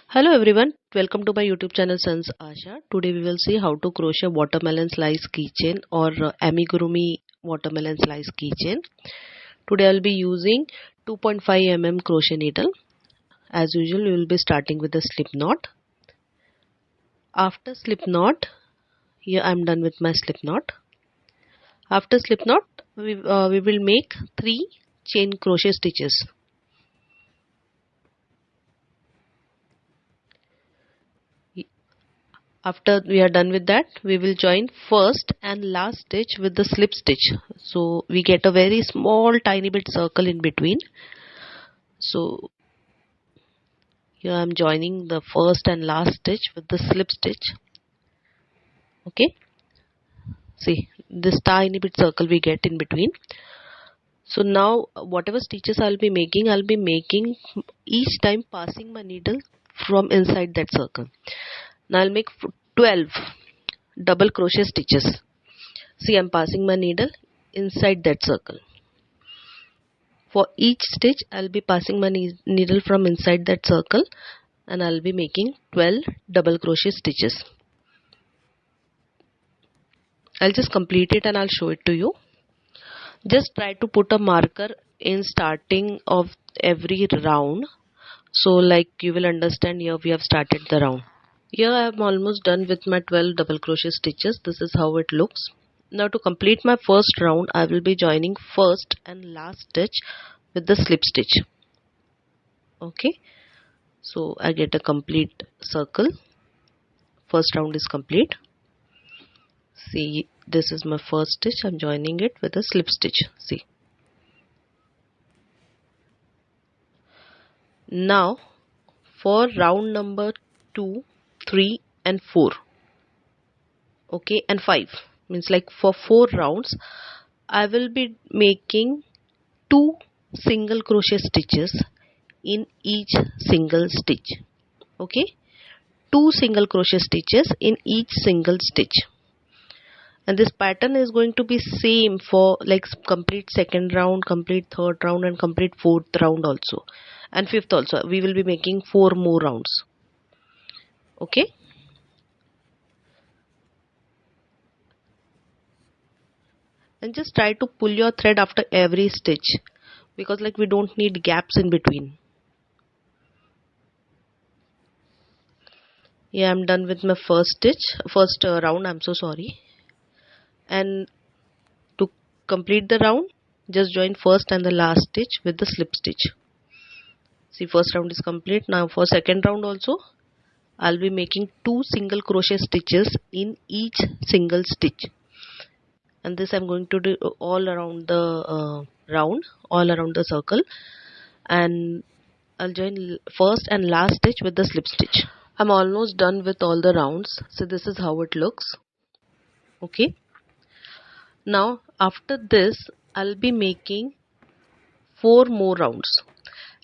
Hello everyone, welcome to my YouTube channel Sanjs Aasha. Today we will see how to crochet watermelon slice keychain or Amigurumi watermelon slice keychain. Today I will be using 2.5 mm crochet needle. As usual, we will be starting with the slip knot. After slip knot, here I am done with my slip knot. After slip knot, we will make 3 chain crochet stitches. After we are done with that, we will join first and last stitch with the slip stitch. So we get a very small tiny bit circle in between. So here I am joining the first and last stitch with the slip stitch. Okay, see this tiny bit circle we get in between. So now whatever stitches I'll be making each time passing my needle from inside that circle. Now I'll make 12 double crochet stitches. See, I'm passing my needle inside that circle. For each stitch, I'll be passing my needle from inside that circle and I'll be making 12 double crochet stitches. I'll just complete it and I'll show it to you. Just try to put a marker in starting of every round. So like you will understand, here we have started the round. Here I am almost done with my 12 double crochet stitches. This is how it looks. Now to complete my first round, I will be joining first and last stitch with the slip stitch. Okay, so I get a complete circle. First round is complete. See, this is my first stitch. I'm joining it with a slip stitch. See. Now for round number 2, 3 and 4. Okay, and 5. Means like for 4 rounds, I will be making 2 single crochet stitches in each single stitch. Okay, 2 single crochet stitches in each single stitch. And this pattern is going to be same for like complete second round, complete third round and complete fourth round also. And fifth also. We will be making 4 more rounds. Okay. And just try to pull your thread after every stitch, because like we don't need gaps in between. Yeah, I'm done with my first round, I'm so sorry. And to complete the round, just join first and the last stitch with the slip stitch. See, first round is complete. Now for second round also, I'll be making 2 single crochet stitches in each single stitch. And this I'm going to do all around the round, all around the circle. And I'll join first and last stitch with the slip stitch. I'm almost done with all the rounds. So this is how it looks. Okay. Now after this, I'll be making 4 more rounds.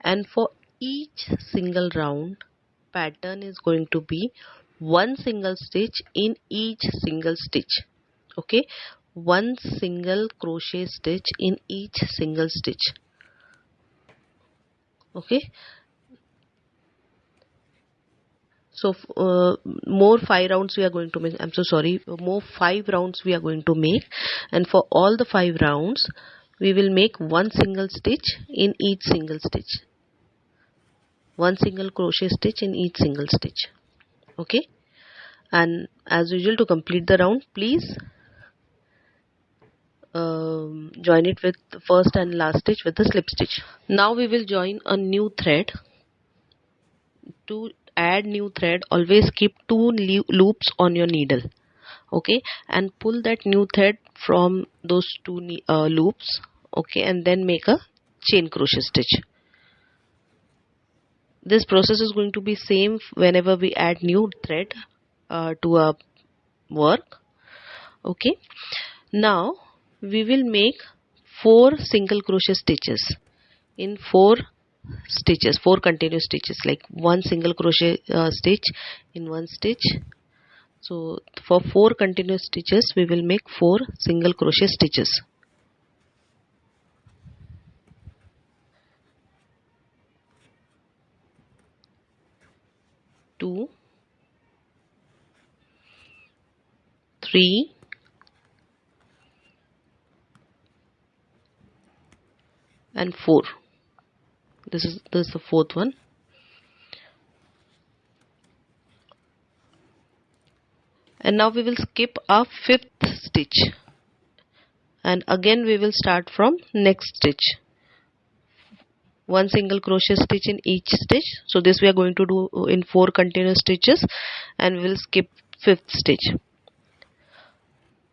And for each single round, pattern is going to be 1 single stitch in each single stitch. Okay, 1 single crochet stitch in each single stitch. Okay, so more 5 rounds we are going to make. I'm so sorry, more 5 rounds we are going to make, and for all the 5 rounds we will make 1 single stitch in each single stitch. 1 single crochet stitch in each single stitch. Okay, and as usual, to complete the round, please join it with the first and last stitch with the slip stitch. Now we will join a new thread. To add new thread, always keep 2 loops on your needle. Okay, and pull that new thread from those 2 loops. Okay, and then make a chain crochet stitch. This process is going to be same whenever we add new thread to our work. Okay, now we will make 4 single crochet stitches in 4 stitches, 4 continuous stitches, like 1 single crochet stitch in 1 stitch. So for 4 continuous stitches we will make 4 single crochet stitches. 2, 3, and 4. This is the fourth one. And now we will skip our fifth stitch, and again we will start from next stitch. One single crochet stitch in each stitch. So this we are going to do in 4 continuous stitches, and we will skip fifth stitch.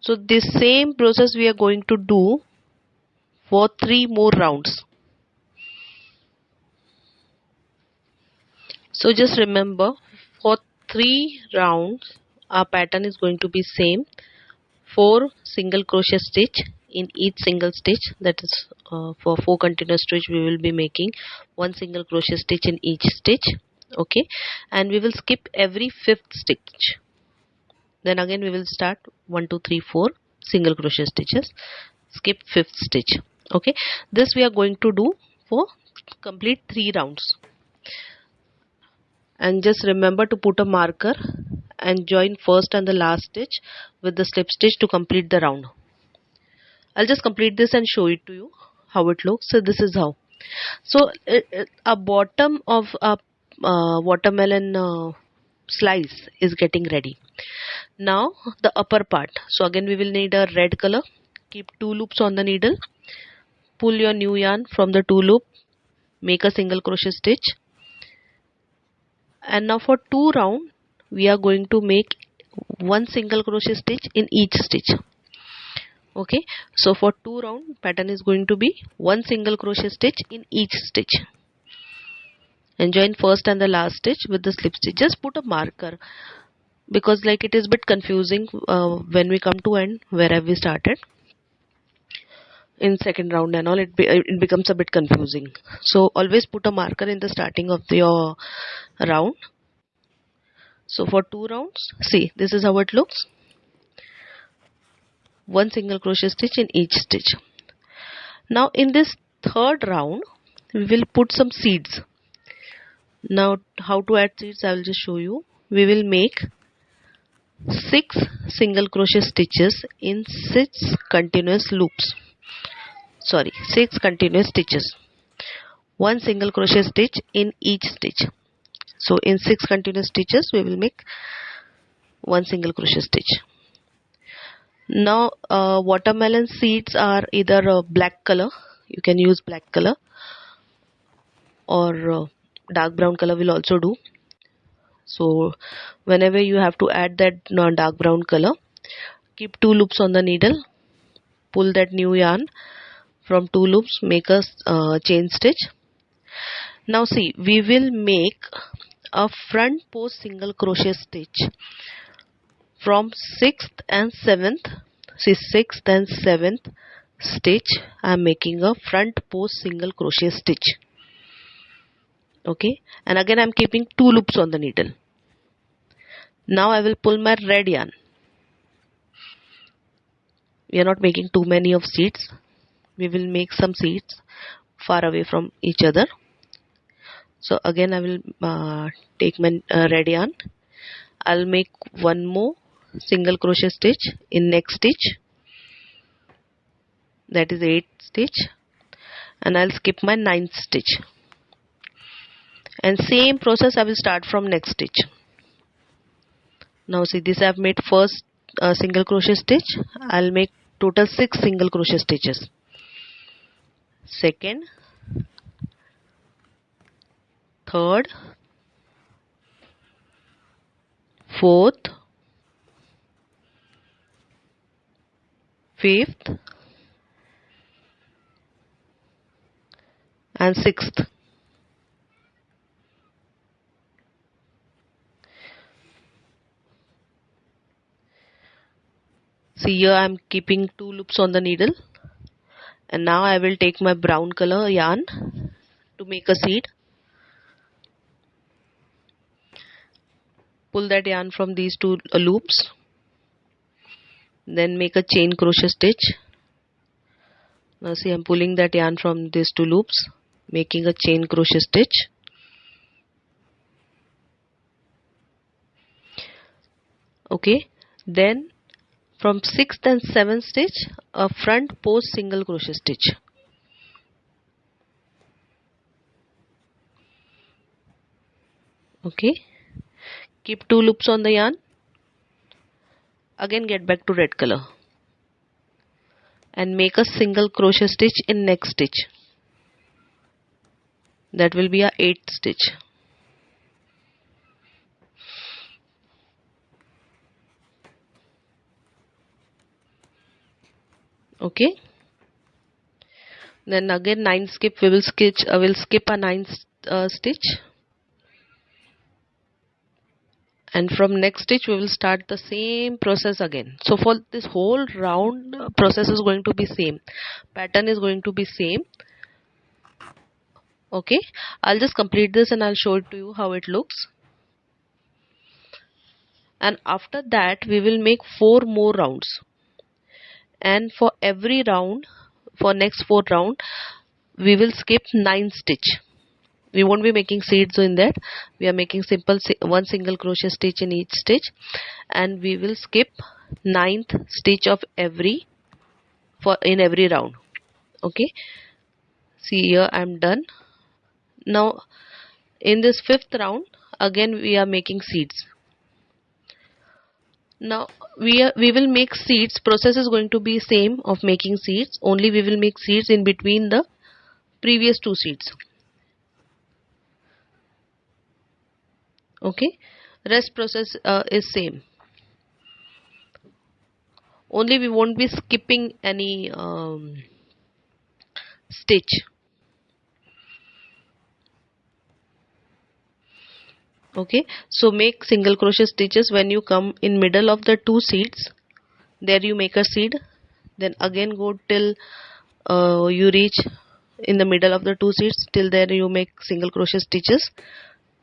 So this same process we are going to do for 3 more rounds. So just remember, for 3 rounds our pattern is going to be same. 4 single crochet stitch in each single stitch, that is for 4 continuous stitch we will be making 1 single crochet stitch in each stitch. Okay, and we will skip every 5th stitch. Then again we will start 1 2 3 4 single crochet stitches, skip 5th stitch. Okay, this we are going to do for complete 3 rounds. And just remember to put a marker and join first and the last stitch with the slip stitch to complete the round. I'll just complete this and show it to you how it looks. So this is how. So a bottom of a watermelon slice is getting ready. Now the upper part. So again we will need a red color. Keep 2 loops on the needle. Pull your new yarn from the 2 loop. Make a single crochet stitch. And now for 2 rounds we are going to make 1 single crochet stitch in each stitch. Okay, so for 2 rounds pattern is going to be 1 single crochet stitch in each stitch, and join first and the last stitch with the slip stitch. Just put a marker, because like it is a bit confusing when we come to end where have we started in second round and all, it becomes a bit confusing. So always put a marker in the starting of your round. So for 2 rounds, see, this is how it looks. 1 single crochet stitch in each stitch. Now in this third round we will put some seeds. Now how to add seeds I will just show you. We will make 6 single crochet stitches in 6 continuous loops. 6 continuous stitches. 1 single crochet stitch in each stitch. So in 6 continuous stitches we will make 1 single crochet stitch. Now watermelon seeds are either black color, you can use black color, or dark brown color will also do. So whenever you have to add that dark brown color, keep 2 loops on the needle, pull that new yarn from 2 loops, make a chain stitch. Now see, we will make a front post single crochet stitch from 6th and 7th. See, 6th and 7th stitch I am making a front post single crochet stitch. Okay, and again I am keeping 2 loops on the needle. Now I will pull my red yarn. We are not making too many of seeds. We will make some seeds far away from each other. So again I will take my red yarn. I'll make 1 more single crochet stitch in next stitch, that is 8th stitch, and I'll skip my 9th stitch, and same process I will start from next stitch. Now see, this I have made first single crochet stitch. I'll make total 6 single crochet stitches. Second, third, fourth, 5th, and 6th. See, here I am keeping 2 loops on the needle, and now I will take my brown color yarn to make a seed. Pull that yarn from these 2 loops, then make a chain crochet stitch. Now see, I am pulling that yarn from these 2 loops, making a chain crochet stitch. Okay, then from 6th and 7th stitch, a front post single crochet stitch. Okay, keep 2 loops on the yarn. Again get back to red color and make a single crochet stitch in next stitch. That will be a 8th stitch. Okay, then again 9 skip, we will skip a 9th stitch, and from next stitch we will start the same process again. So for this whole round, process is going to be same, pattern is going to be same. Okay, I'll just complete this and I'll show it to you how it looks. And after that we will make 4 more rounds, and for every round, for next 4 round, we will skip 9 stitch. We won't be making seeds in that. We are making simple one single crochet stitch in each stitch, and we will skip 9th stitch of every in every round. Okay, see here I'm done. Now in this 5th round again we are making seeds. Now we will make seeds. Process is going to be same of making seeds, only we will make seeds in between the previous 2 seeds. Okay, rest process is same, only we won't be skipping any stitch. Okay, so make single crochet stitches when you come in middle of the 2 seeds. There you make a seed, then again go till you reach in the middle of the 2 seeds. Till there you make single crochet stitches,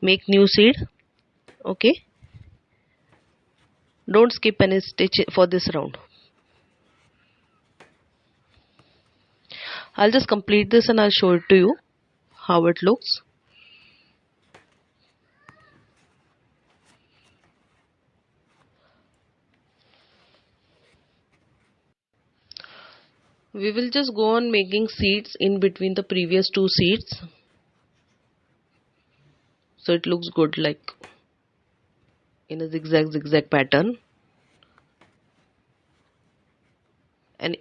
make new seed. Okay, don't skip any stitch for this round. I'll just complete this and I'll show it to you how it looks. We will just go on making seeds in between the previous 2 seeds, so it looks good, like in a zigzag pattern. And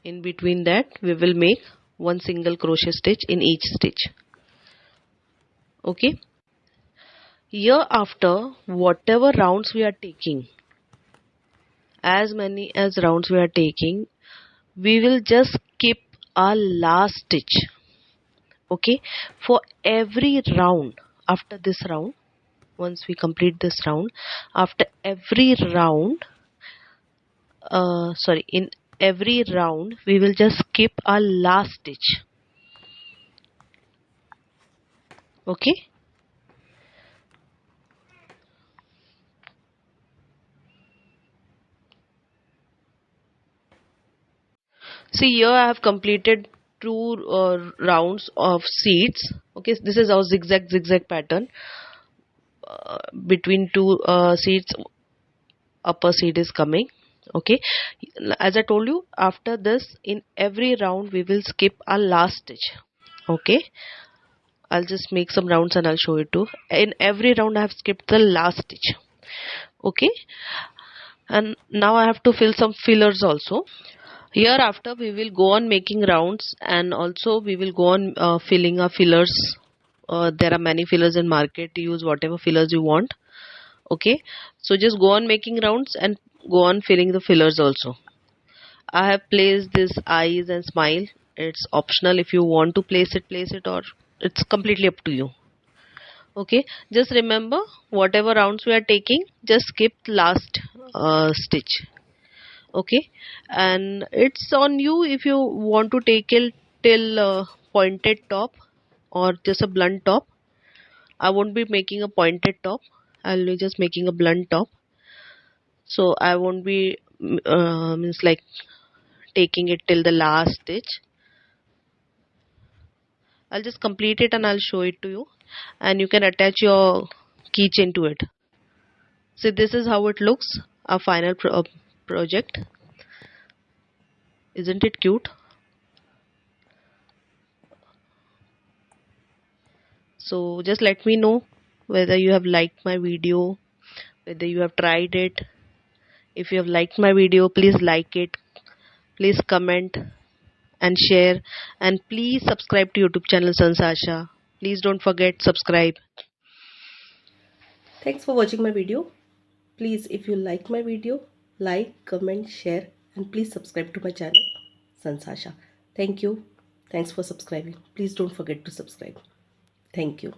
in between that we will make one single crochet stitch in each stitch. Okay, here after whatever rounds we are taking, as many as rounds we are taking, we will just skip our last stitch. Okay, for every round after this round, once we complete this round, after every round, in every round we will just skip our last stitch. Okay, see here I have completed 2 rounds of seeds. Okay, this is our zigzag pattern. Between 2 seeds, upper seed is coming. Okay, as I told you, after this in every round we will skip our last stitch. Okay, I'll just make some rounds and I'll show you too. In every round I have skipped the last stitch. Okay, and now I have to fill some fillers also. Hereafter we will go on making rounds, and also we will go on filling our fillers. There are many fillers in market. Use whatever fillers you want. Okay, so just go on making rounds and go on filling the fillers also. I have placed this eyes and smile. It's optional. If you want to place it, or it's completely up to you. Okay, just remember whatever rounds we are taking, just skip last stitch. Okay, and it's on you if you want to take it till pointed top or just a blunt top. I won't be making a pointed top, I'll be just making a blunt top, so I won't be means like taking it till the last stitch. I'll just complete it and I'll show it to you, and you can attach your keychain to it. So this is how it looks, our final project. Isn't it cute? So just let me know whether you have liked my video, whether you have tried it. If you have liked my video, please like it, please comment and share, and please subscribe to YouTube channel Sanjs Aasha. Please don't forget subscribe. Thanks for watching my video. Please, if you like my video, like, comment, share, and please subscribe to my channel Sanjs Aasha. Thank you. Thanks for subscribing. Please don't forget to subscribe. Thank you.